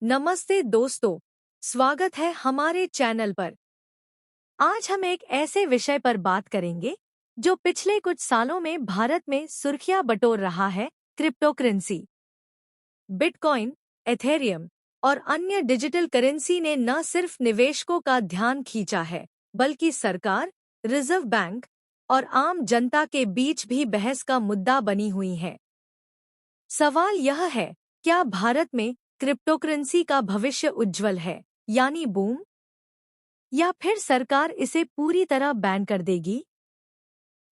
नमस्ते दोस्तों, स्वागत है हमारे चैनल पर। आज हम एक ऐसे विषय पर बात करेंगे जो पिछले कुछ सालों में भारत में सुर्खियां बटोर रहा है, क्रिप्टोकरेंसी। बिटकॉइन, एथेरियम और अन्य डिजिटल करेंसी ने न सिर्फ निवेशकों का ध्यान खींचा है, बल्कि सरकार, रिजर्व बैंक और आम जनता के बीच भी बहस का मुद्दा बनी हुई है। सवाल यह है, क्या भारत में क्रिप्टोकरेंसी का भविष्य उज्जवल है, यानी बूम, या फिर सरकार इसे पूरी तरह बैन कर देगी?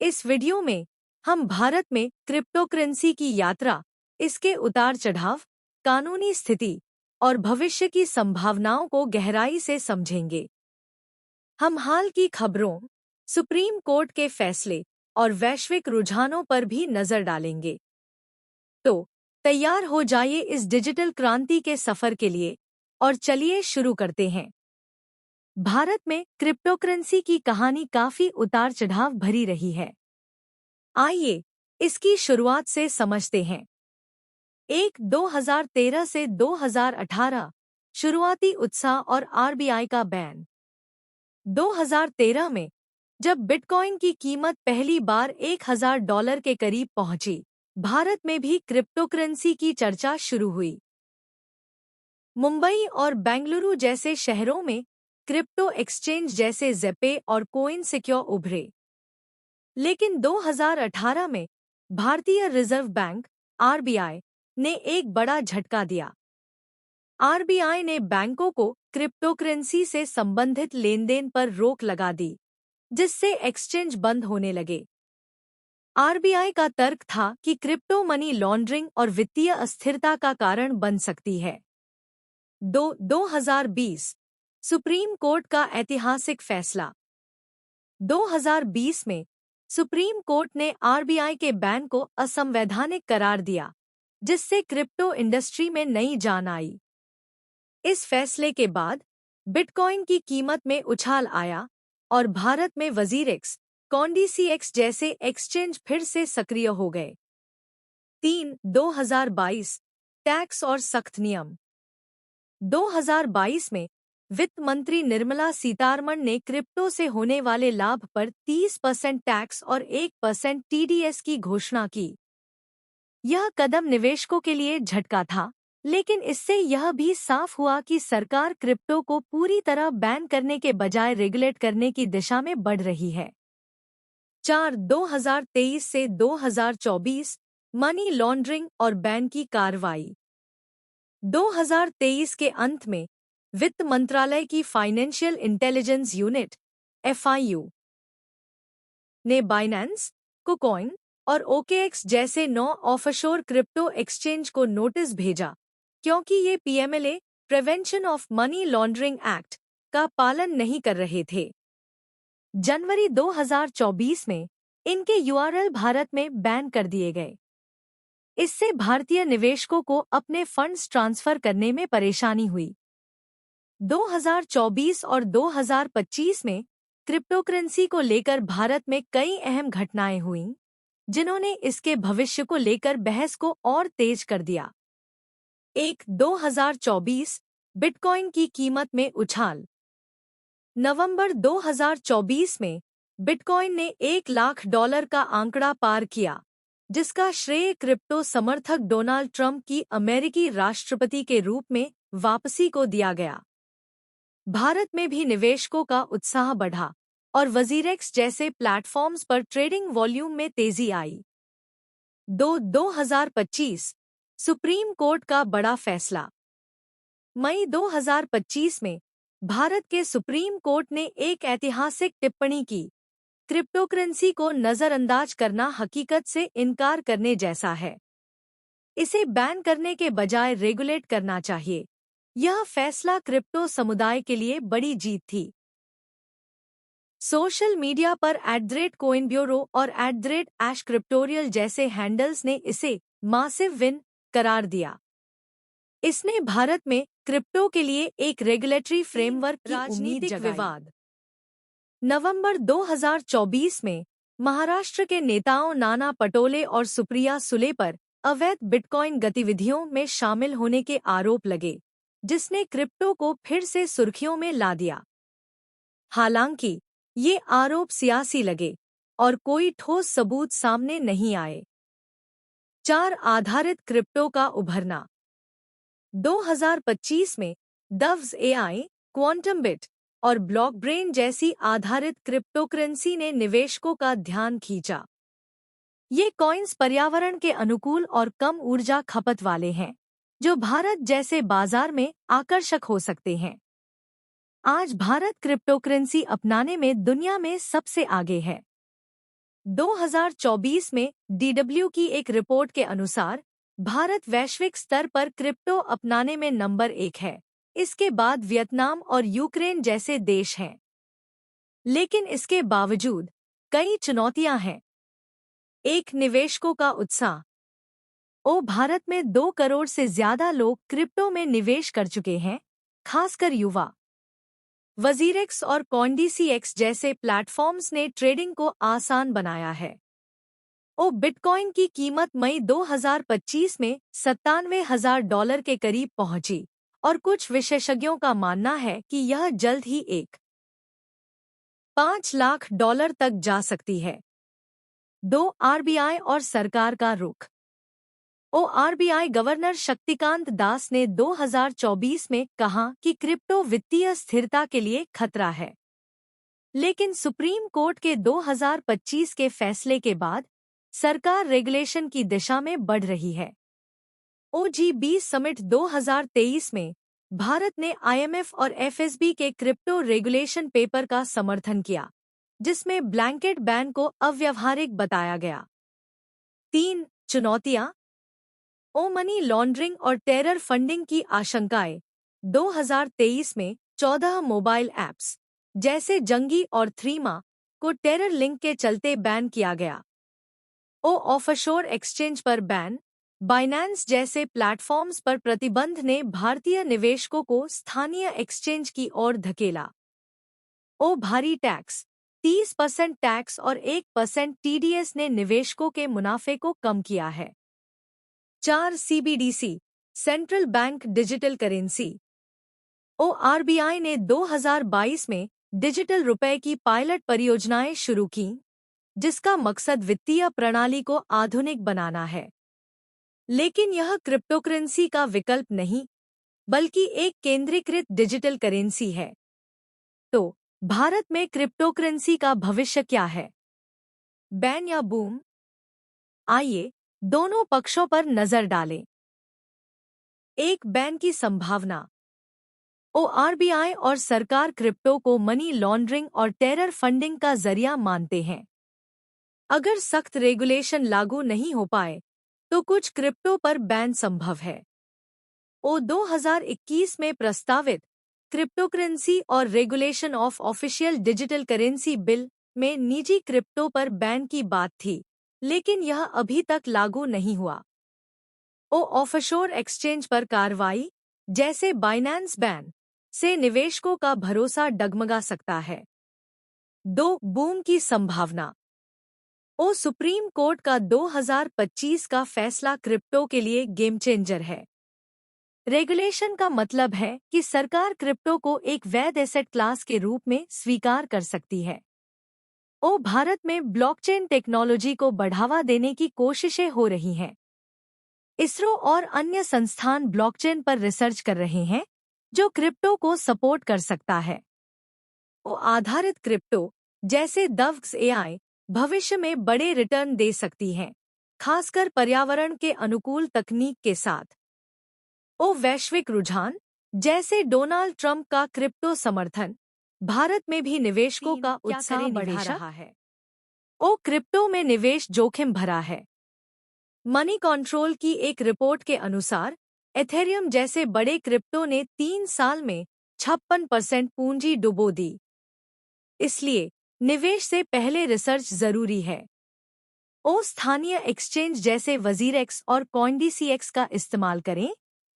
इस वीडियो में हम भारत में क्रिप्टोकरेंसी की यात्रा, इसके उतार-चढ़ाव, कानूनी स्थिति और भविष्य की संभावनाओं को गहराई से समझेंगे। हम हाल की खबरों, सुप्रीम कोर्ट के फैसले और वैश्विक रुझानों पर भी नजर डालेंगे। तो तैयार हो जाइए इस डिजिटल क्रांति के सफर के लिए और चलिए शुरू करते हैं। भारत में क्रिप्टोकरेंसी की कहानी काफी उतार-चढ़ाव भरी रही है। आइए इसकी शुरुआत से समझते हैं। 2013 से 2018 शुरुआती उत्साह और आरबीआई का बैन। 2013 में जब बिटकॉइन की कीमत पहली बार $1000 के करीब पहुंची, भारत में भी क्रिप्टोकरेंसी की चर्चा शुरू हुई। मुंबई और बेंगलुरु जैसे शहरों में क्रिप्टो एक्सचेंज जैसे ज़ेपे और कोइन सिक्योर उभरे। लेकिन 2018 में भारतीय रिजर्व बैंक आरबीआई ने एक बड़ा झटका दिया। आरबीआई ने बैंकों को क्रिप्टोकरेंसी से संबंधित लेनदेन पर रोक लगा दी, जिससे एक्सचेंज बंद होने लगे। आरबीआई का तर्क था कि क्रिप्टो मनी लॉन्ड्रिंग और वित्तीय अस्थिरता का कारण बन सकती है। 2020 सुप्रीम कोर्ट का ऐतिहासिक फैसला। 2020 में सुप्रीम कोर्ट ने आरबीआई के बैन को असंवैधानिक करार दिया, जिससे क्रिप्टो इंडस्ट्री में नई जान आई। इस फैसले के बाद बिटकॉइन की कीमत में उछाल आया और भारत में वजीरेक्स, कॉन्डीसीएक्स जैसे एक्सचेंज फिर से सक्रिय हो गए। 2022 टैक्स और सख्त नियम। 2022 में वित्त मंत्री निर्मला सीतारमण ने क्रिप्टो से होने वाले लाभ पर 30% टैक्स और 1% टीडीएस की घोषणा की। यह कदम निवेशकों के लिए झटका था, लेकिन इससे यह भी साफ हुआ कि सरकार क्रिप्टो को पूरी तरह बैन करने के बजाय रेगुलेट करने की दिशा में बढ़ रही है। 2023 से 2024 मनी लॉन्ड्रिंग और बैन की कार्रवाई। 2023 के अंत में वित्त मंत्रालय की फाइनेंशियल इंटेलिजेंस यूनिट (एफआईयू) ने बाइनेंस, कुकॉइन और ओकेएक्स जैसे 9 ऑफशोर क्रिप्टो एक्सचेंज को नोटिस भेजा, क्योंकि ये PMLA prevention of money laundering act का पालन नहीं कर रहे थे। जनवरी 2024 में इनके यूआरएल भारत में बैन कर दिए गए। इससे भारतीय निवेशकों को अपने फंड्स ट्रांसफर करने में परेशानी हुई। 2024 और 2025 में क्रिप्टोकरेंसी को लेकर भारत में कई अहम घटनाएं हुईं, जिन्होंने इसके भविष्य को लेकर बहस को और तेज कर दिया। 2024 बिटकॉइन की कीमत में उछाल। नवंबर 2024 में बिटकॉइन ने $1,00,000 का आंकड़ा पार किया, जिसका श्रेय क्रिप्टो समर्थक डोनाल्ड ट्रंप की अमेरिकी राष्ट्रपति के रूप में वापसी को दिया गया। भारत में भी निवेशकों का उत्साह बढ़ा और वजीरेक्स जैसे प्लेटफॉर्म्स पर ट्रेडिंग वॉल्यूम में तेजी आई। 2025 सुप्रीम कोर्ट का बड़ा फैसला। मई 2025 में भारत के सुप्रीम कोर्ट ने एक ऐतिहासिक टिप्पणी की। क्रिप्टोकरेंसी को नजरअंदाज करना हकीकत से इनकार करने जैसा है। इसे बैन करने के बजाय रेगुलेट करना चाहिए। यह फैसला क्रिप्टो समुदाय के लिए बड़ी जीत थी। सोशल मीडिया पर @coinbureau और @ashcryptorial जैसे हैंडल्स ने इसे मासिव विन करार दिया। इसने भारत में क्रिप्टो के लिए एक रेगुलेटरी फ्रेमवर्क की उम्मीद जगाई। विवाद। नवंबर 2024 में महाराष्ट्र के नेताओं नाना पटोले और सुप्रिया सुले पर अवैध बिटकॉइन गतिविधियों में शामिल होने के आरोप लगे, जिसने क्रिप्टो को फिर से सुर्खियों में ला दिया। हालांकि ये आरोप सियासी लगे और कोई ठोस सबूत सामने नहीं आए। 4 आधारित क्रिप्टो का उभरना। 2025 में डव्स एआई, क्वांटम बिट और ब्लॉकब्रेन जैसी आधारित क्रिप्टोकरेंसी ने निवेशकों का ध्यान खींचा। ये कॉइन्स पर्यावरण के अनुकूल और कम ऊर्जा खपत वाले हैं, जो भारत जैसे बाजार में आकर्षक हो सकते हैं। आज भारत क्रिप्टोकरेंसी अपनाने में दुनिया में सबसे आगे है। 2024 में DW की एक रिपोर्ट के अनुसार भारत वैश्विक स्तर पर क्रिप्टो अपनाने में नंबर 1 है। इसके बाद वियतनाम और यूक्रेन जैसे देश हैं। लेकिन इसके बावजूद कई चुनौतियां हैं। एक, निवेशकों का उत्साह। भारत में 2 करोड़ से ज्यादा लोग क्रिप्टो में निवेश कर चुके हैं, खासकर युवा। वजीरेक्स और कॉइनडीसीएक्स जैसे प्लेटफॉर्म्स ने ट्रेडिंग को आसान बनाया है। बिटकॉइन की कीमत मई 2025 में $97,000 के करीब पहुंची और कुछ विशेषज्ञों का मानना है कि यह जल्द ही $5 लाख तक जा सकती है। 2, आरबीआई और सरकार का रुख। आरबीआई गवर्नर शक्तिकांत दास ने 2024 में कहा कि क्रिप्टो वित्तीय स्थिरता के लिए खतरा है। लेकिन सुप्रीम कोर्ट के 2025 के फैसले के बाद सरकार रेगुलेशन की दिशा में बढ़ रही है। OG20 समिट 2023 में भारत ने IMF और FSB के क्रिप्टो रेगुलेशन पेपर का समर्थन किया, जिसमें ब्लैंकेट बैन को अव्यावहारिक बताया गया। 3, चुनौतियां। मनी लॉन्ड्रिंग और टेरर फंडिंग की आशंकाएं। 2023 में 14 मोबाइल ऐप्स जैसे जंगी और थ्रीमा को टेरर लिंक के चलते बैन किया गया। ऑफशोर एक्सचेंज पर बैन। बाइनेंस जैसे प्लेटफॉर्म्स पर प्रतिबंध ने भारतीय निवेशकों को स्थानीय एक्सचेंज की ओर धकेला। भारी टैक्स। 30% टैक्स और 1% TDS ने निवेशकों के मुनाफे को कम किया है। 4, CBDC, central bank digital currency. RBI ने 2022 में डिजिटल रुपए की पायलट परियोजनाएं शुरू की, जिसका मकसद वित्तीय प्रणाली को आधुनिक बनाना है। लेकिन यह क्रिप्टोकरेंसी का विकल्प नहीं, बल्कि एक केंद्रीकृत डिजिटल करेंसी है। तो भारत में क्रिप्टोकरेंसी का भविष्य क्या है? बैन या बूम? आइए दोनों पक्षों पर नजर डालें। 1, बैन की संभावना। आरबीआई और सरकार क्रिप्टो को मनी लॉन्ड्रिंग और टेरर फंडिंग का जरिया मानते हैं। अगर सख्त रेगुलेशन लागू नहीं हो पाए तो कुछ क्रिप्टो पर बैन संभव है। 2021 में प्रस्तावित क्रिप्टोकरेंसी और regulation of official digital currency bill में निजी क्रिप्टो पर बैन की बात थी, लेकिन यह अभी तक लागू नहीं हुआ। ऑफशोर एक्सचेंज पर कार्रवाई, जैसे बाइनेंस बैन से निवेशकों का भरोसा डगमगा सकता है। 2, बूम की संभावना। सुप्रीम कोर्ट का 2025 का फैसला क्रिप्टो के लिए गेम चेंजर है। रेगुलेशन का मतलब है कि सरकार क्रिप्टो को एक वैध एसेट क्लास के रूप में स्वीकार कर सकती है। भारत में ब्लॉकचेन टेक्नोलॉजी को बढ़ावा देने की कोशिशें हो रही हैं। इसरो और अन्य संस्थान ब्लॉकचेन पर रिसर्च कर रहे हैं, जो क्रिप्टो को सपोर्ट कर सकता है। आधारित क्रिप्टो जैसे डव्स एआई भविष्य में बड़े रिटर्न दे सकती हैं, खासकर पर्यावरण के अनुकूल तकनीक के साथ। वैश्विक रुझान, जैसे डोनाल्ड ट्रंप का क्रिप्टो समर्थन, भारत में भी निवेशकों का उत्साह बढ़ा रहा है। क्रिप्टो में निवेश जोखिम भरा है। मनी कंट्रोल की एक रिपोर्ट के अनुसार एथेरियम जैसे बड़े क्रिप्टो ने 3 साल में 56% पूंजी डुबो दी। इसलिए निवेश से पहले रिसर्च जरूरी है। स्थानीय एक्सचेंज जैसे वजीरेक्स और कॉइनडीसीएक्स का इस्तेमाल करें,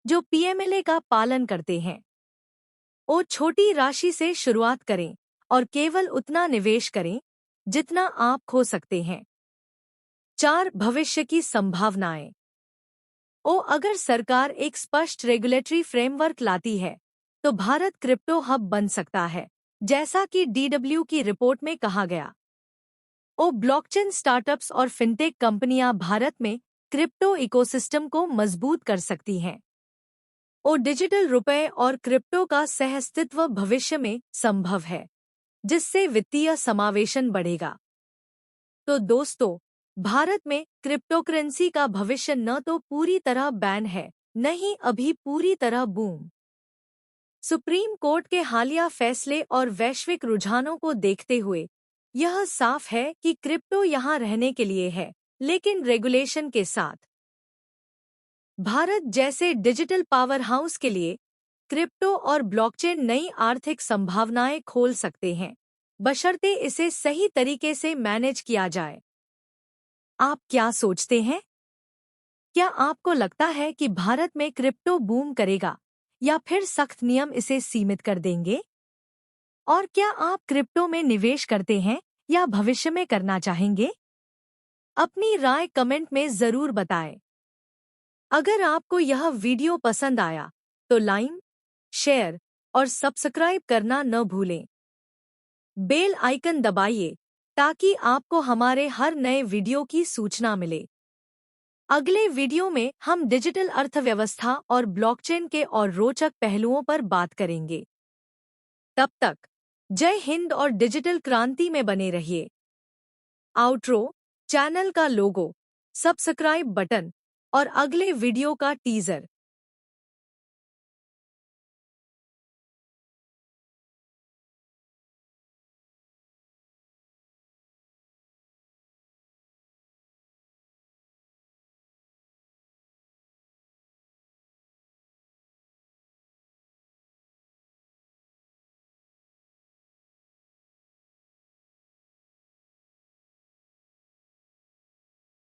जो PMLA का पालन करते हैं। छोटी राशि से शुरुआत करें और केवल उतना निवेश करें जितना आप खो सकते हैं। 4, भविष्य की संभावनाएं। अगर सरकार एक स्पष्ट रेगुलेटरी फ्रेमवर्क लाती है तो भारत क्रिप्टो हब बन सकता है, जैसा कि DW की रिपोर्ट में कहा गया। ब्लॉकचेन स्टार्टअप्स और फिनटेक कंपनियां भारत में क्रिप्टो इकोसिस्टम को मजबूत कर सकती हैं। डिजिटल रुपए और क्रिप्टो का सहअस्तित्व भविष्य में संभव है, जिससे वित्तीय समावेशन बढ़ेगा। तो दोस्तों, भारत में क्रिप्टोकरेंसी का भविष्य न तो पूरी तरह बैन है, न ही अभी पूरी तरह बूम। सुप्रीम कोर्ट के हालिया फैसले और वैश्विक रुझानों को देखते हुए यह साफ है कि क्रिप्टो यहाँ रहने के लिए है, लेकिन रेगुलेशन के साथ। भारत जैसे डिजिटल पावर हाउस के लिए क्रिप्टो और ब्लॉकचेन नई आर्थिक संभावनाएं खोल सकते हैं, बशर्ते इसे सही तरीके से मैनेज किया जाए। आप क्या सोचते हैं? क्या आपको लगता है कि भारत में क्रिप्टो बूम करेगा या फिर सख्त नियम इसे सीमित कर देंगे? और क्या आप क्रिप्टो में निवेश करते हैं या भविष्य में करना चाहेंगे? अपनी राय कमेंट में जरूर बताएं। अगर आपको यह वीडियो पसंद आया तो लाइक, शेयर और सब्सक्राइब करना न भूलें। बेल आइकन दबाइए ताकि आपको हमारे हर नए वीडियो की सूचना मिले। अगले वीडियो में हम डिजिटल अर्थव्यवस्था और ब्लॉकचेन के और रोचक पहलुओं पर बात करेंगे। तब तक जय हिंद और डिजिटल क्रांति में बने रहिए। आउट्रो, चैनल का लोगो, सब्सक्राइब बटन और अगले वीडियो का टीजर।